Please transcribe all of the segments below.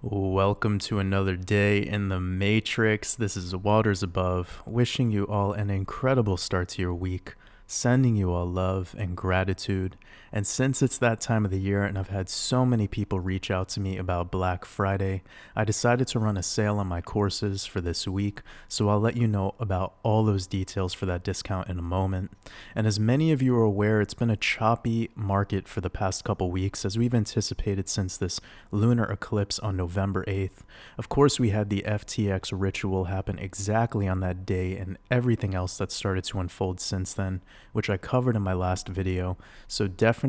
Welcome to another day in the Matrix. This is Waters Above, wishing you all an incredible start to your week, sending you all love and gratitude. And since it's that time of the year and I've had so many people reach out to me about Black Friday, I decided to run a sale on my courses for this week, so I'll let you know about all those details for that discount in a moment. And as many of you are aware, it's been a choppy market for the past couple weeks as we've anticipated since this lunar eclipse on November 8th. Of course, we had the FTX ritual happen exactly on that day and everything else that started to unfold since then, which I covered in my last video, so definitely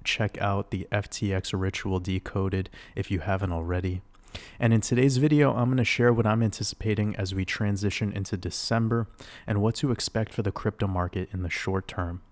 check out the FTX ritual decoded if you haven't already. And in today's video, I'm going to share what I'm anticipating as we transition into December and what to expect for the crypto market in the short term.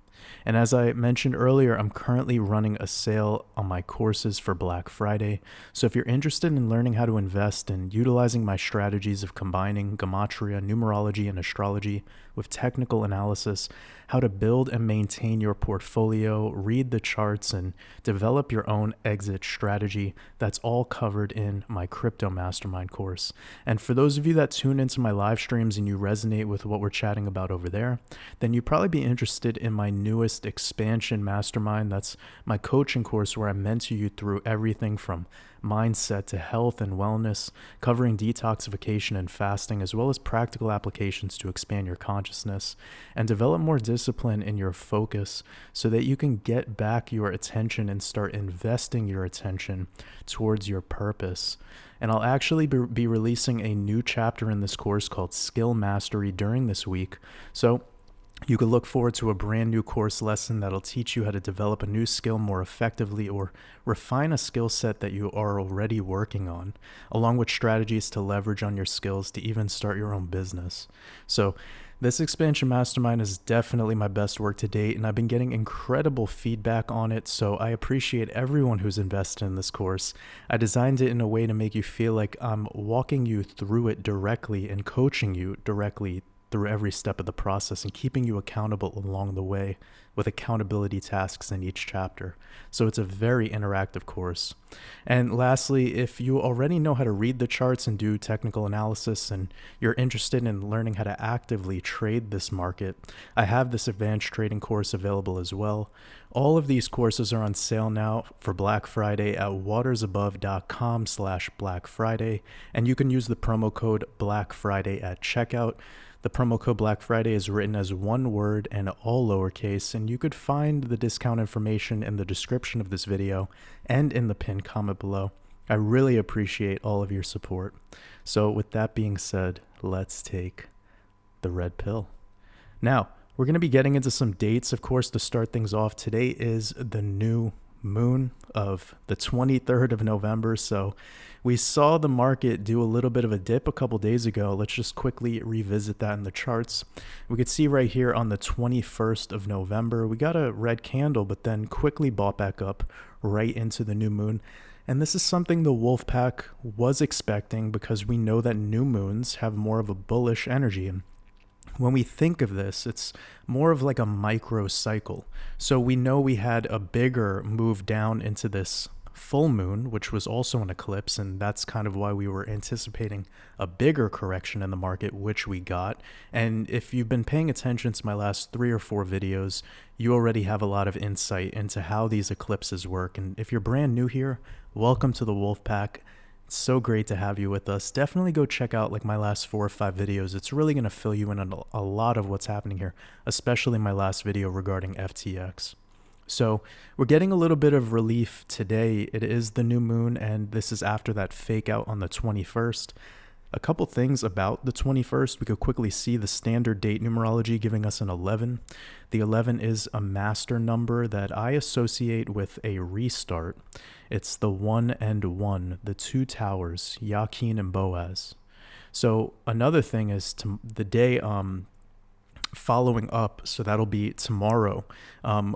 And as I mentioned earlier, I'm currently running a sale on my courses for Black Friday. So if you're interested in learning how to invest and utilizing my strategies of combining Gematria, Numerology, and Astrology with technical analysis, how to build and maintain your portfolio, read the charts, and develop your own exit strategy, that's all covered in my Crypto Mastermind course. And for those of you that tune into my live streams and you resonate with what we're chatting about over there, then you'd probably be interested in my newest expansion mastermind. That's my coaching course where I mentor you through everything from mindset to health and wellness, covering detoxification and fasting, as well as practical applications to expand your consciousness and develop more discipline in your focus so that you can get back your attention and start investing your attention towards your purpose. And I'll actually be releasing a new chapter in this course called Skill Mastery during this week. So you could look forward to a brand new course lesson that'll teach you how to develop a new skill more effectively or refine a skill set that you are already working on, along with strategies to leverage on your skills to even start your own business. So this expansion mastermind is definitely my best work to date, and I've been getting incredible feedback on it, so I appreciate everyone who's invested in this course. I designed it in a way to make you feel like I'm walking you through it directly and coaching you directly through every step of the process and keeping you accountable along the way with accountability tasks in each chapter. So it's a very interactive course. And lastly, if you already know how to read the charts and do technical analysis and you're interested in learning how to actively trade this market, I have this advanced trading course available as well. All of these courses are on sale now for Black Friday at watersabove.com/Black Friday, and you can use the promo code Black Friday at checkout. The promo code Black Friday is written as one word and all lowercase, and you could find the discount information in the description of this video and in the pinned comment below. I really appreciate all of your support. So with that being said, let's take the red pill. Now, we're going to be getting into some dates, of course, to start things off. Today is the new moon of the 23rd of November, so we saw the market do a little bit of a dip a couple days ago. Let's just quickly revisit that in the charts. We could see right here on the 21st of November, we got a red candle, but then quickly bought back up right into the new moon. And this is something the Wolfpack was expecting because we know that new moons have more of a bullish energy. And when we think of this, it's more of like a micro cycle. So we know we had a bigger move down into this full moon, which was also an eclipse, and that's kind of why we were anticipating a bigger correction in the market, which we got. And if you've been paying attention to my last 3 or 4 videos, you already have a lot of insight into how these eclipses work. And if you're brand new here, welcome to the Wolfpack. It's so great to have you with us. Definitely go check out like my last 4 or 5 videos. It's really going to fill you in on a lot of what's happening here, especially my last video regarding FTX. So we're getting a little bit of relief today. It is the new moon, and this is after that fake out on the 21st. A couple things about the 21st. We could quickly see the standard date numerology giving us an 11. The 11 is a master number that I associate with a restart. It's the 1 and 1, the 2 towers, Yakin and Boaz. So another thing is the day following up, so that'll be tomorrow.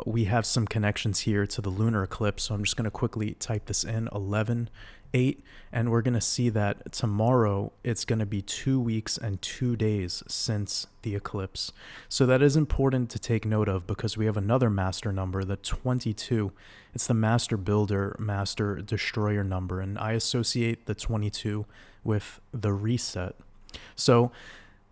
We have some connections here to the lunar eclipse, so I'm just going to quickly type this in, 11/8, and we're going to see that tomorrow it's going to be 2 weeks and 2 days since the eclipse. So that is important to take note of, because we have another master number, the 22. It's the master builder, master destroyer number, and I associate the 22 with the reset. So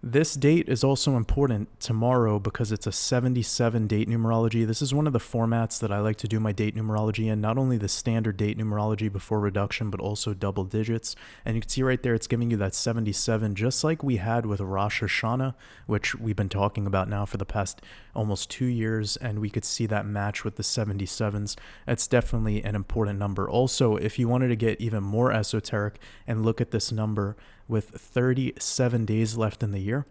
this date is also important tomorrow because it's a 77 date numerology. This is one of the formats that I like to do my date numerology in, not only the standard date numerology before reduction, but also double digits. And you can see right there, it's giving you that 77, just like we had with Rosh Hashanah, which we've been talking about now for the past almost 2 years. And we could see that match with the 77s. That's definitely an important number. Also, if you wanted to get even more esoteric and look at this number with 37 days left in the year,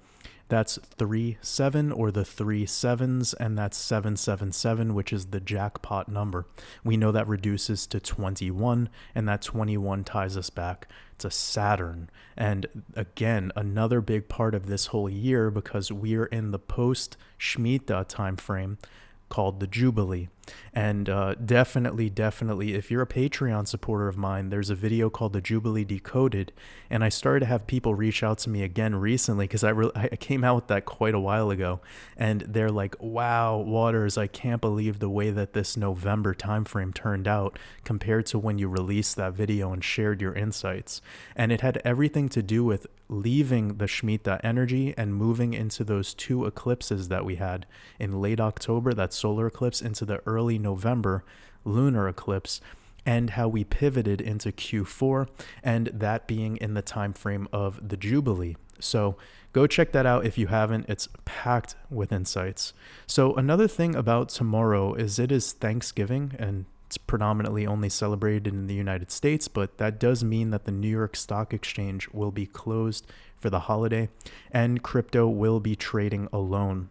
that's 3-7, or the 3 sevens, and that's 777, which is the jackpot number. We know that reduces to 21, and that 21 ties us back to Saturn. And again, another big part of this whole year, because we're in the post-Shemitah time frame, called the Jubilee. And definitely, if you're a Patreon supporter of mine, there's a video called The Jubilee Decoded, and I started to have people reach out to me again recently, because I came out with that quite a while ago, and they're like, wow, Waters, I can't believe the way that this November timeframe turned out compared to when you released that video and shared your insights. And it had everything to do with leaving the Shemitah energy and moving into those 2 eclipses that we had in late October, that solar eclipse, into the early November lunar eclipse, and how we pivoted into Q4, and that being in the time frame of the Jubilee. So go check that out if you haven't. It's packed with insights. So another thing about tomorrow is it is Thanksgiving, and it's predominantly only celebrated in the United States, but that does mean that the New York Stock Exchange will be closed for the holiday, and crypto will be trading alone.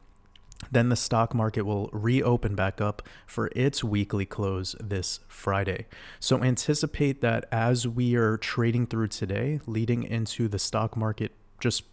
Then the stock market will reopen back up for its weekly close this Friday. So anticipate that as we are trading through today, leading into the stock market just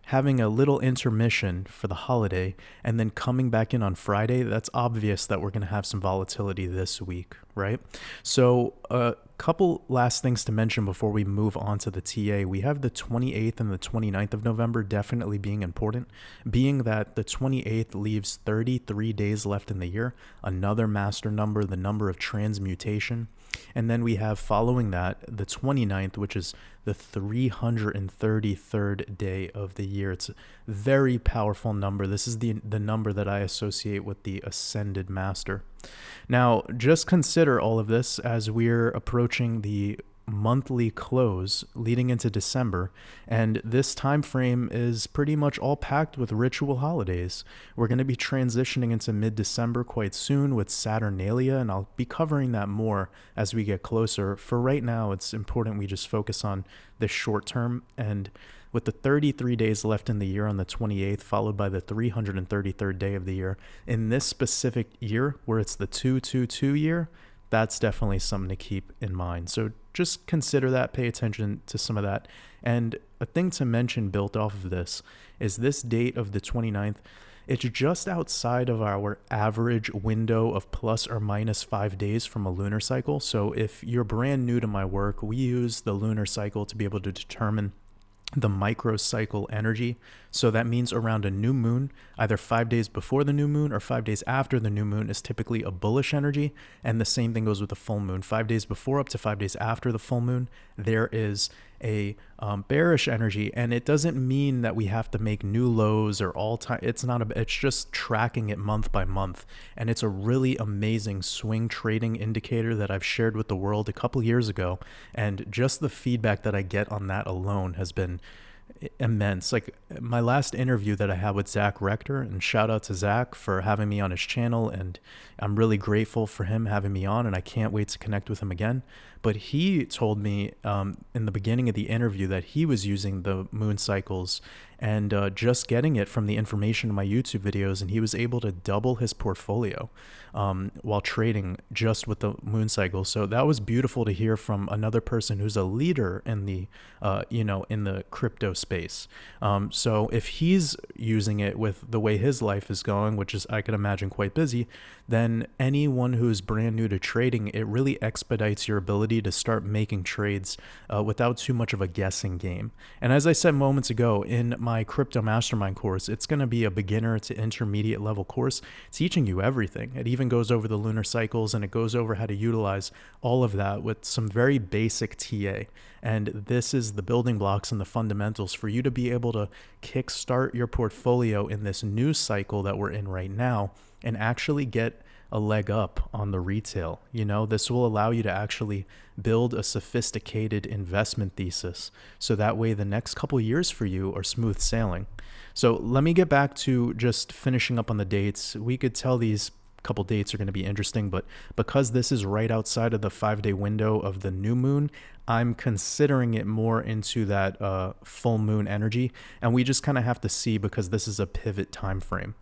having a little intermission for the holiday and then coming back in on Friday, that's obvious that we're going to have some volatility this week, right? So a couple last things to mention before we move on to the TA. We have the 28th and the 29th of November definitely being important, being that the 28th leaves 33 days left in the year, another master number, the number of transmutation. And then we have following that the 29th, which is the 333rd day of the year. It's a very powerful number. This is the number that I associate with the Ascended Master. Now, just consider all of this as we're approaching the monthly close leading into December, and this time frame is pretty much all packed with ritual holidays. We're going to be transitioning into mid-December quite soon with Saturnalia, and I'll be covering that more as we get closer. For right now, it's important we just focus on the short term, and with the 33 days left in the year on the 28th, followed by the 333rd day of the year, in this specific year where it's the 222 year, that's definitely something to keep in mind. So just consider that, pay attention to some of that. And a thing to mention built off of this is this date of the 29th. It's just outside of our average window of plus or minus 5 days from a lunar cycle. So if you're brand new to my work, we use the lunar cycle to be able to determine the microcycle energy. So that means around a new moon, either 5 days before the new moon or 5 days after the new moon is typically a bullish energy. And the same thing goes with the full moon. 5 days before up to 5 days after the full moon, there is a bearish energy. And it doesn't mean that we have to make new lows or all time. It's just tracking it month by month. And it's a really amazing swing trading indicator that I've shared with the world a couple years ago. And just the feedback that I get on that alone has been immense. Like my last interview that I had with Zach Rector, and shout out to Zach for having me on his channel, and I'm really grateful for him having me on, and I can't wait to connect with him again. But he told me in the beginning of the interview that he was using the moon cycles and just getting it from the information in my YouTube videos, and he was able to double his portfolio while trading just with the moon cycle. So that was beautiful to hear from another person who's a leader in the in the crypto space. So if he's using it with the way his life is going, which is, I can imagine, quite busy, then anyone who's brand new to trading, it really expedites your ability to start making trades without too much of a guessing game. And as I said moments ago, in my crypto mastermind course, it's going to be a beginner to intermediate level course teaching you everything. It even goes over the lunar cycles, and it goes over how to utilize all of that with some very basic TA. And this is the building blocks and the fundamentals for you to be able to kickstart your portfolio in this new cycle that we're in right now and actually get a leg up on the retail. This will allow you to actually build a sophisticated investment thesis. So that way the next couple years for you are smooth sailing. So let me get back to just finishing up on the dates. We could tell these couple dates are going to be interesting, but because this is right outside of the 5-day window of the new moon, I'm considering it more into that full moon energy. And we just kind of have to see, because this is a pivot time frame.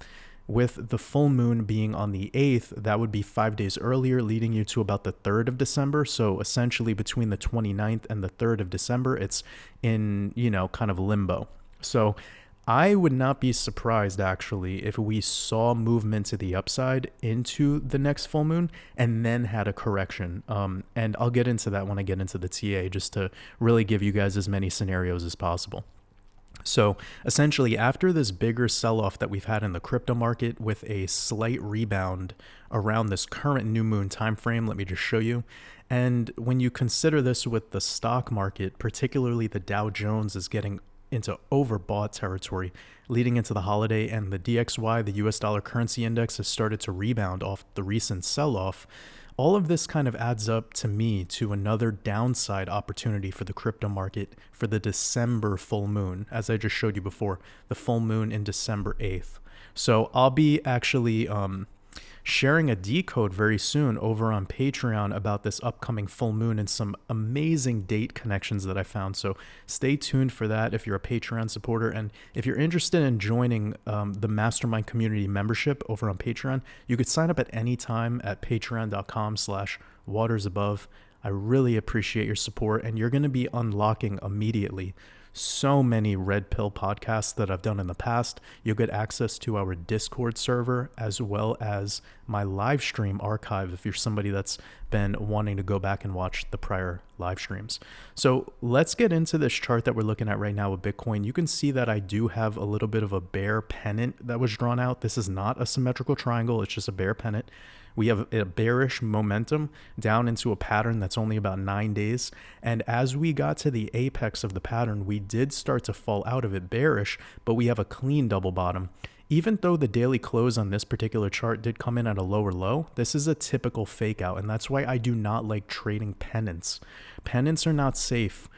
With the full moon being on the 8th, that would be 5 days earlier, leading you to about the 3rd of December. So essentially between the 29th and the 3rd of December, it's in, kind of limbo. So I would not be surprised, actually, if we saw movement to the upside into the next full moon and then had a correction. And I'll get into that when I get into the TA, just to really give you guys as many scenarios as possible. So essentially, after this bigger sell-off that we've had in the crypto market with a slight rebound around this current new moon time frame, let me just show you. And when you consider this with the stock market, particularly the Dow Jones is getting into overbought territory leading into the holiday, and the DXY, the US dollar currency index, has started to rebound off the recent sell-off. All of this kind of adds up to me to another downside opportunity for the crypto market for the December full moon, as I just showed you before, the full moon in December 8th. So I'll be actually sharing a decode very soon over on Patreon about this upcoming full moon and some amazing date connections that I found. So stay tuned for that if you're a Patreon supporter. And if you're interested in joining the Mastermind community membership over on Patreon, you could sign up at any time at patreon.com/watersabove. I really appreciate your support, and you're going to be unlocking immediately so many red pill podcasts that I've done in the past. You'll get access to our Discord server, as well as my Livestream Archive if you're somebody that's been wanting to go back and watch the prior live streams. So let's get into this chart that we're looking at right now with Bitcoin. You can see that I do have a little bit of a bear pennant that was drawn out. This is not a symmetrical triangle, it's just a bear pennant. We have a bearish momentum down into a pattern that's only about 9 days. And as we got to the apex of the pattern, we did start to fall out of it bearish, but we have a clean double bottom. Even though the daily close on this particular chart did come in at a lower low, this is a typical fake out. And that's why I do not like trading pennants. Pennants are not safe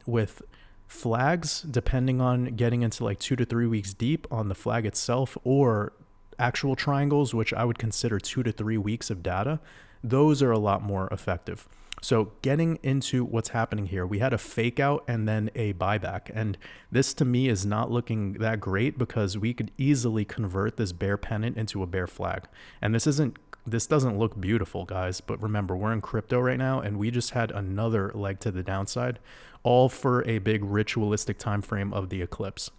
with flags, depending on getting into like 2 to 3 weeks deep on the flag itself, or actual triangles, which I would consider 2 to 3 weeks of data. Those are a lot more effective. So getting into what's happening here, we had a fake out and then a buyback. And this to me is not looking that great, because we could easily convert this bear pennant into a bear flag. And this doesn't look beautiful, guys. But remember, we're in crypto right now, and we just had another leg to the downside, all for a big ritualistic time frame of the eclipse.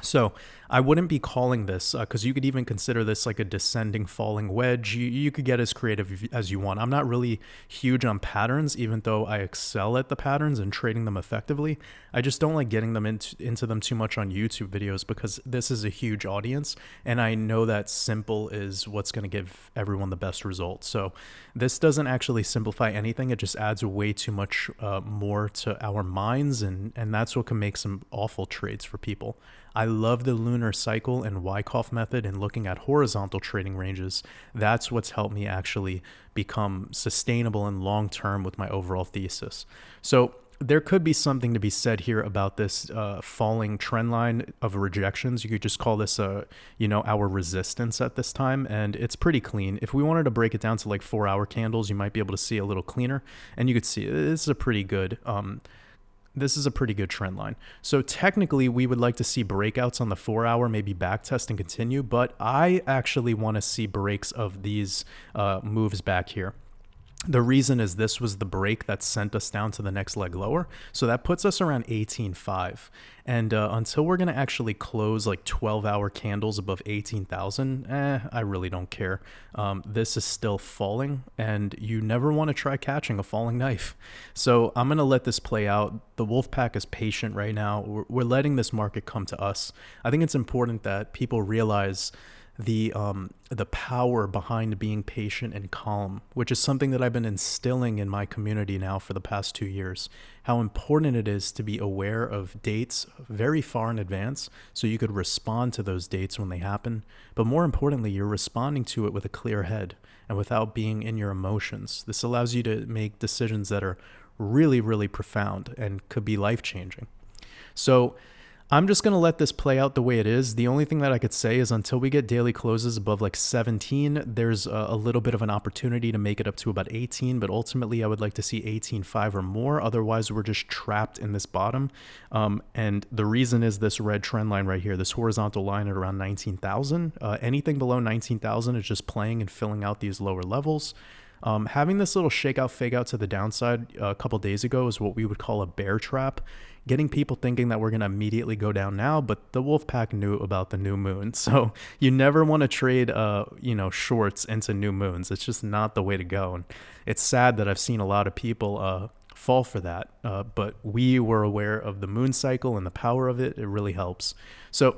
So I wouldn't be calling this, because you could even consider this like a descending falling wedge. You could get as creative as you want. I'm not really huge on patterns, even though I excel at the patterns and trading them effectively. I just don't like getting them into them too much on YouTube videos, because this is a huge audience, and I know that simple is what's going to give everyone the best results. So this doesn't actually simplify anything. It just adds way too much more to our minds, and that's what can make some awful trades for people. I love the lunar cycle and Wyckoff method and looking at horizontal trading ranges. That's what's helped me actually become sustainable and long-term with my overall thesis. So there could be something to be said here about this falling trend line of rejections. You could just call this our resistance at this time, and it's pretty clean. If we wanted to break it down to like 4-hour candles, you might be able to see a little cleaner, and you could see this is a pretty good this is a pretty good trend line. So technically, we would like to see breakouts on the 4-hour, maybe backtest and continue, but I actually want to see breaks of these moves back here. The reason is this was the break that sent us down to the next leg lower. So that puts us around 18.5. And until we're going to actually close like 12-hour candles above 18,000, I really don't care. This is still falling, and you never want to try catching a falling knife. So I'm going to let this play out. The wolf pack is patient right now. We're letting this market come to us. I think it's important that people realize the power behind being patient and calm, which is something that I've been instilling in my community now for the past 2 years. How important it is to be aware of dates very far in advance so you could respond to those dates when they happen. But more importantly, you're responding to it with a clear head and without being in your emotions. This allows you to make decisions that are really, really profound and could be life-changing. So I'm just going to let this play out the way it is. The only thing that I could say is until we get daily closes above like 17, there's a little bit of an opportunity to make it up to about 18, but ultimately I would like to see 18.5 or more. Otherwise, we're just trapped in this bottom. And the reason is this red trend line right here, this horizontal line at around 19,000. Anything below 19,000 is just playing and filling out these lower levels. Having this little shakeout, fake out to the downside a couple days ago is what we would call a bear trap, getting people thinking that we're going to immediately go down now, but the wolf pack knew about the new moon. So you never want to trade, shorts into new moons. It's just not the way to go. And it's sad that I've seen a lot of people fall for that. But we were aware of the moon cycle and the power of it. It really helps. So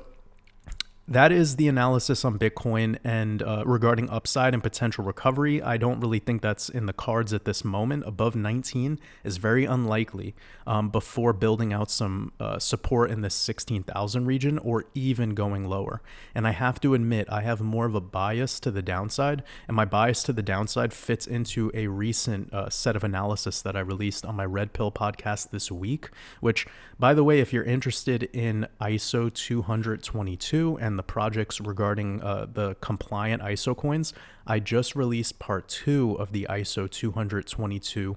that is the analysis on Bitcoin, and regarding upside and potential recovery, I don't really think that's in the cards at this moment. Above 19 is very unlikely before building out some support in the 16,000 region or even going lower. And I have to admit, I have more of a bias to the downside, and my bias to the downside fits into a recent set of analysis that I released on my Red Pill podcast this week, which, by the way, if you're interested in ISO 222 and the projects regarding the compliant ISO coins, I just released part 2 of the ISO 222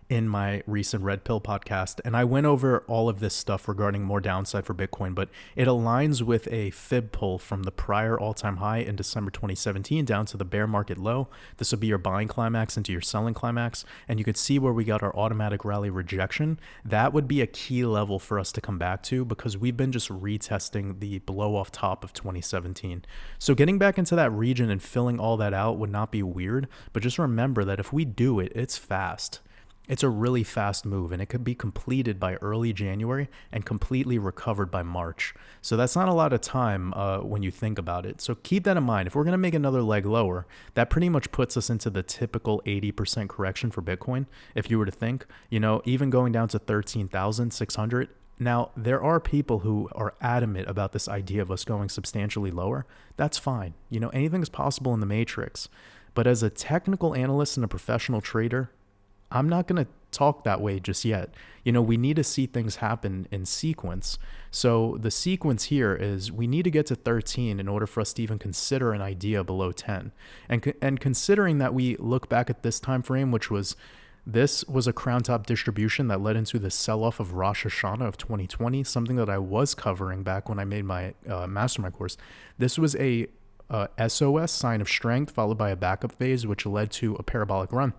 in my recent Red Pill podcast. And I went over all of this stuff regarding more downside for Bitcoin, but it aligns with a fib pull from the prior all-time high in December 2017 down to the bear market low. This will be your buying climax into your selling climax. And you could see where we got our automatic rally rejection. That would be a key level for us to come back to because we've been just retesting the blow off top of 2017. So getting back into that region and filling all that out would not be weird, but just remember that if we do it, it's fast. It's a really fast move, and it could be completed by early January and completely recovered by March. So that's not a lot of time when you think about it. So keep that in mind. If we're going to make another leg lower, that pretty much puts us into the typical 80% correction for Bitcoin. If you were to think, even going down to 13,600. Now, there are people who are adamant about this idea of us going substantially lower. That's fine. Anything is possible in the matrix. But as a technical analyst and a professional trader, I'm not going to talk that way just yet. We need to see things happen in sequence. So the sequence here is we need to get to 13 in order for us to even consider an idea below 10. And considering that we look back at this time frame, this was a crown top distribution that led into the sell-off of Rosh Hashanah of 2020, something that I was covering back when I made my Mastermind course. This was a SOS, sign of strength, followed by a backup phase, which led to a parabolic run.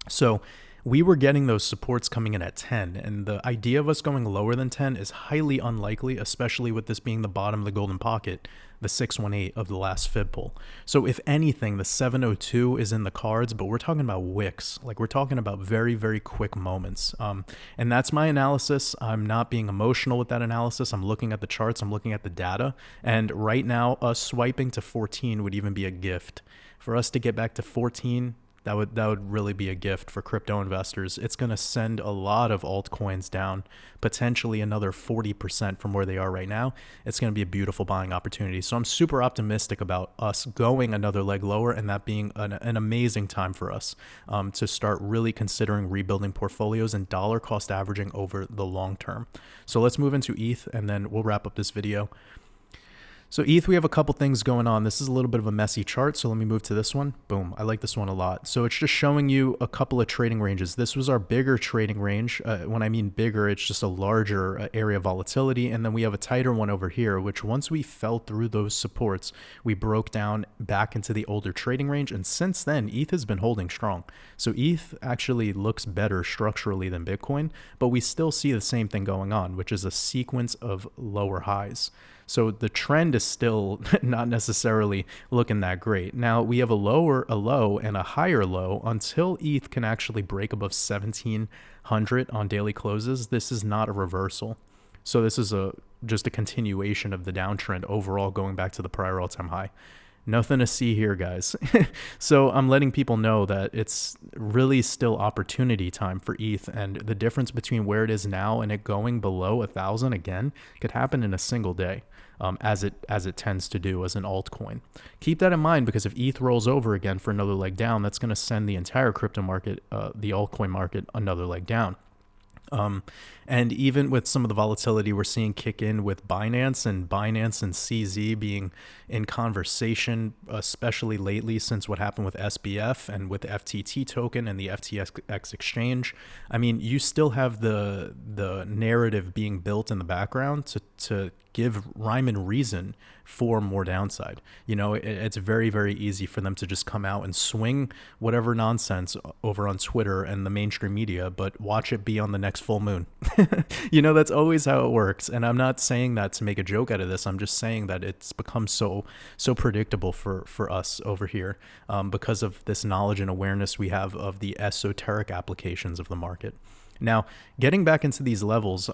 So we were getting those supports coming in at 10, and the idea of us going lower than 10 is highly unlikely, especially with this being the bottom of the golden pocket, the 618 of the last fib pull. So if anything, the 702 is in the cards, but we're talking about wicks. Like we're talking about very, very quick moments. And that's my analysis. I'm not being emotional with that analysis. I'm looking at the charts. I'm looking at the data. And right now, us swiping to 14 would even be a gift. For us to get back to 14, that would really be a gift for crypto investors. It's going to send a lot of altcoins down, potentially another 40% from where they are right now. It's going to be a beautiful buying opportunity. So I'm super optimistic about us going another leg lower and that being an amazing time for us to start really considering rebuilding portfolios and dollar cost averaging over the long term. So let's move into ETH and then we'll wrap up this video. So ETH, we have a couple things going on. This is a little bit of a messy chart, so let me move to this one. Boom, I like this one a lot. So it's just showing you a couple of trading ranges. This was our bigger trading range. When I mean bigger, it's just a larger area of volatility. And then we have a tighter one over here, which once we fell through those supports, we broke down back into the older trading range. And since then, ETH has been holding strong. So ETH actually looks better structurally than Bitcoin, but we still see the same thing going on, which is a sequence of lower highs. So the trend is still not necessarily looking that great. Now we have a low and a higher low until ETH can actually break above 1700 on daily closes. This is not a reversal. So this is just a continuation of the downtrend overall going back to the prior all-time high. Nothing to see here, guys. So I'm letting people know that it's really still opportunity time for ETH, and the difference between where it is now and it going below 1,000 again could happen in a single day, as it tends to do as an altcoin. Keep that in mind, because if ETH rolls over again for another leg down, that's going to send the entire crypto market, the altcoin market, another leg down. And even with some of the volatility we're seeing kick in with Binance and CZ being in conversation, especially lately since what happened with SBF and with the FTT token and the FTX exchange. I mean, you still have the narrative being built in the background to give rhyme and reason for more downside. You know, it's very, very easy for them to just come out and swing whatever nonsense over on Twitter and the mainstream media, but watch it be on the next full moon. You know, that's always how it works. And I'm not saying that to make a joke out of this. I'm just saying that it's become so predictable for us over here, because of this knowledge and awareness we have of the esoteric applications of the market. Now, getting back into these levels,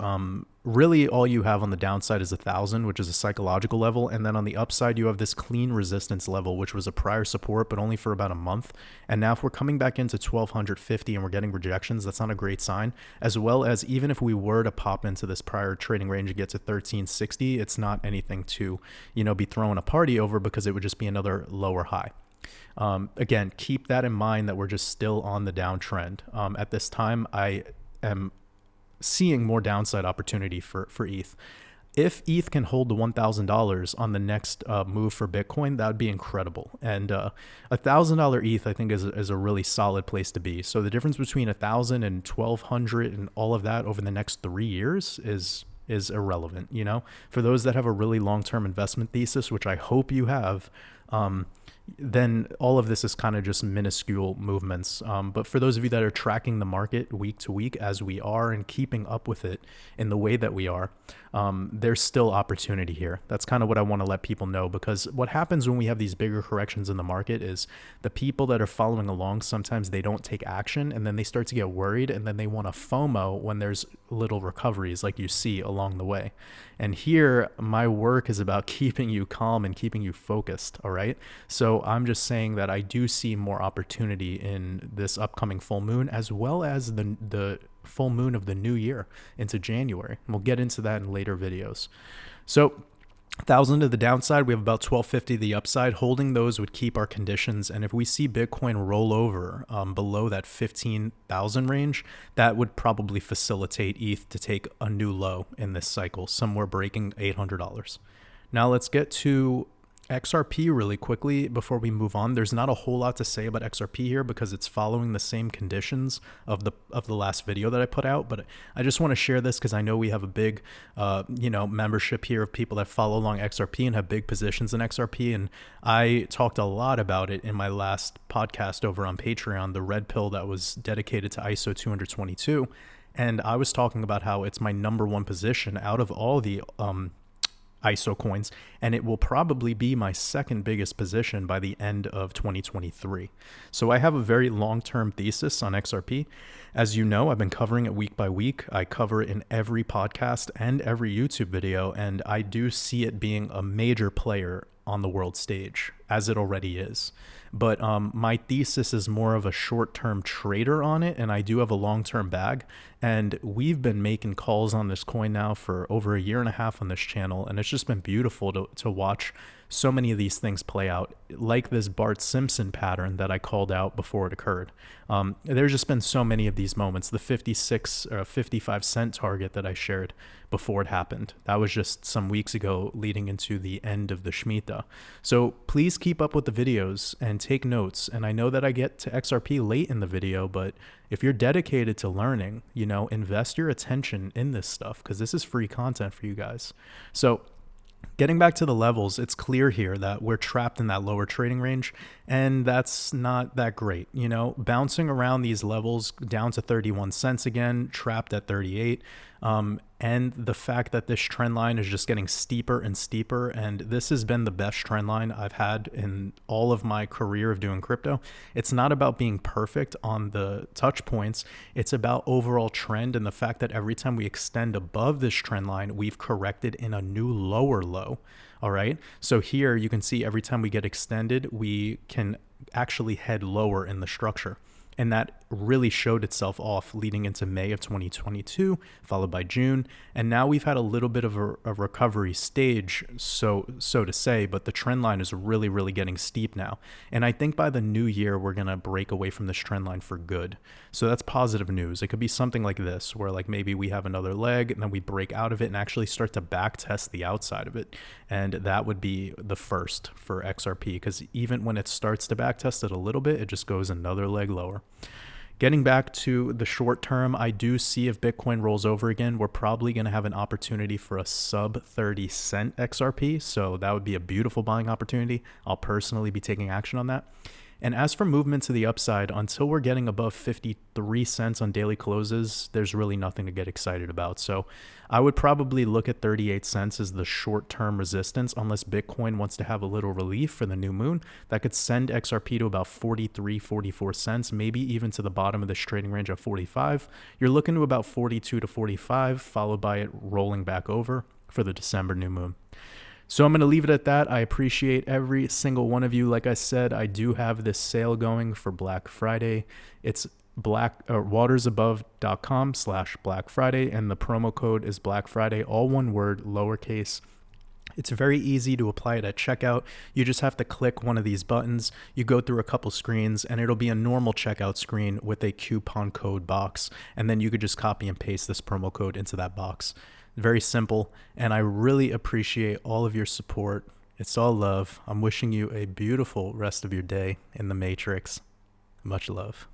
really all you have on the downside is 1,000, which is a psychological level. And then on the upside, you have this clean resistance level, which was a prior support, but only for about a month. And now if we're coming back into 1,250 and we're getting rejections, that's not a great sign. As well as even if we were to pop into this prior trading range and get to 1,360, it's not anything to, be throwing a party over, because it would just be another lower high. Again, keep that in mind that we're just still on the downtrend. At this time, I am seeing more downside opportunity for ETH. If ETH can hold the $1,000 on the next move for Bitcoin, that would be incredible. And $1,000 ETH, I think, is a really solid place to be. So the difference between 1,000 and 1,200 and all of that over the next 3 years is irrelevant. For those that have a really long-term investment thesis, which I hope you have, then all of this is kind of just minuscule movements. But for those of you that are tracking the market week to week as we are and keeping up with it in the way that we are, there's still opportunity here. That's kind of what I want to let people know, because what happens when we have these bigger corrections in the market is the people that are following along, sometimes they don't take action, and then they start to get worried, and then they want to FOMO when there's little recoveries like you see along the way. And here, my work is about keeping you calm and keeping you focused, all right? So I'm just saying that I do see more opportunity in this upcoming full moon, as well as the full moon of the new year into January. We'll get into that in later videos. So 1,000 to the downside, we have about 1,250 the upside. Holding those would keep our conditions. And if we see Bitcoin roll over below that 15,000 range, that would probably facilitate ETH to take a new low in this cycle, somewhere breaking $800. Now let's get to XRP really quickly before we move on. There's not a whole lot to say about XRP here, because it's following the same conditions of the last video that I put out, but I just want to share this because I know we have a big membership here of people that follow along XRP and have big positions in XRP, and I talked a lot about it in my last podcast over on Patreon, the red pill that was dedicated to ISO 222, and I was talking about how it's my number one position out of all the ISO coins, and it will probably be my second biggest position by the end of 2023. So I have a very long-term thesis on XRP. As you know, I've been covering it week by week. I cover it in every podcast and every YouTube video, and I do see it being a major player on the world stage, as it already is. But my thesis is more of a short-term trader on it, and I do have a long-term bag. And we've been making calls on this coin now for over 1.5 years on this channel, and it's just been beautiful to watch so many of these things play out, like this Bart Simpson pattern that I called out before it occurred. There's just been so many of these moments. The 56 or 55 cent target that I shared before it happened, that was just some weeks ago leading into the end of the Shemitah. So please keep up with the videos and take notes. And I know that I get to XRP late in the video, but if you're dedicated to learning, invest your attention in this stuff, because this is free content for you guys. So getting back to the levels, it's clear here that we're trapped in that lower trading range, and that's not that great. Bouncing around these levels down to 31 cents again, trapped at 38. And the fact that this trend line is just getting steeper and steeper, and this has been the best trend line I've had in all of my career of doing crypto. It's not about being perfect on the touch points. It's about overall trend, and the fact that every time we extend above this trend line, we've corrected in a new lower low. All right. So here you can see every time we get extended, we can actually head lower in the structure. And that really showed itself off leading into May of 2022, followed by June. And now we've had a little bit of a recovery stage, so to say, but the trend line is really, really getting steep now. And I think by the new year, we're going to break away from this trend line for good. So that's positive news. It could be something like this, where like maybe we have another leg and then we break out of it and actually start to back test the outside of it. And that would be the first for XRP, because even when it starts to back test it a little bit, it just goes another leg lower. Getting back to the short term, I do see if Bitcoin rolls over again, we're probably going to have an opportunity for a sub 30 cent XRP. So that would be a beautiful buying opportunity. I'll personally be taking action on that. And as for movement to the upside, until we're getting above 53 cents on daily closes, there's really nothing to get excited about. So I would probably look at 38 cents as the short-term resistance, unless Bitcoin wants to have a little relief for the new moon. That could send XRP to about 43, 44 cents, maybe even to the bottom of this trading range of 45. You're looking to about 42 to 45, followed by it rolling back over for the December new moon. So I'm going to leave it at that. I appreciate every single one of you. Like I said, I do have this sale going for Black Friday. It's watersabove.com/Black Friday, and the promo code is Black Friday, all one word, lowercase. It's very easy to apply it at checkout. You just have to click one of these buttons. You go through a couple screens, and it'll be a normal checkout screen with a coupon code box. And then you could just copy and paste this promo code into that box. Very simple, and I really appreciate all of your support. It's all love. I'm wishing you a beautiful rest of your day in the Matrix. Much love.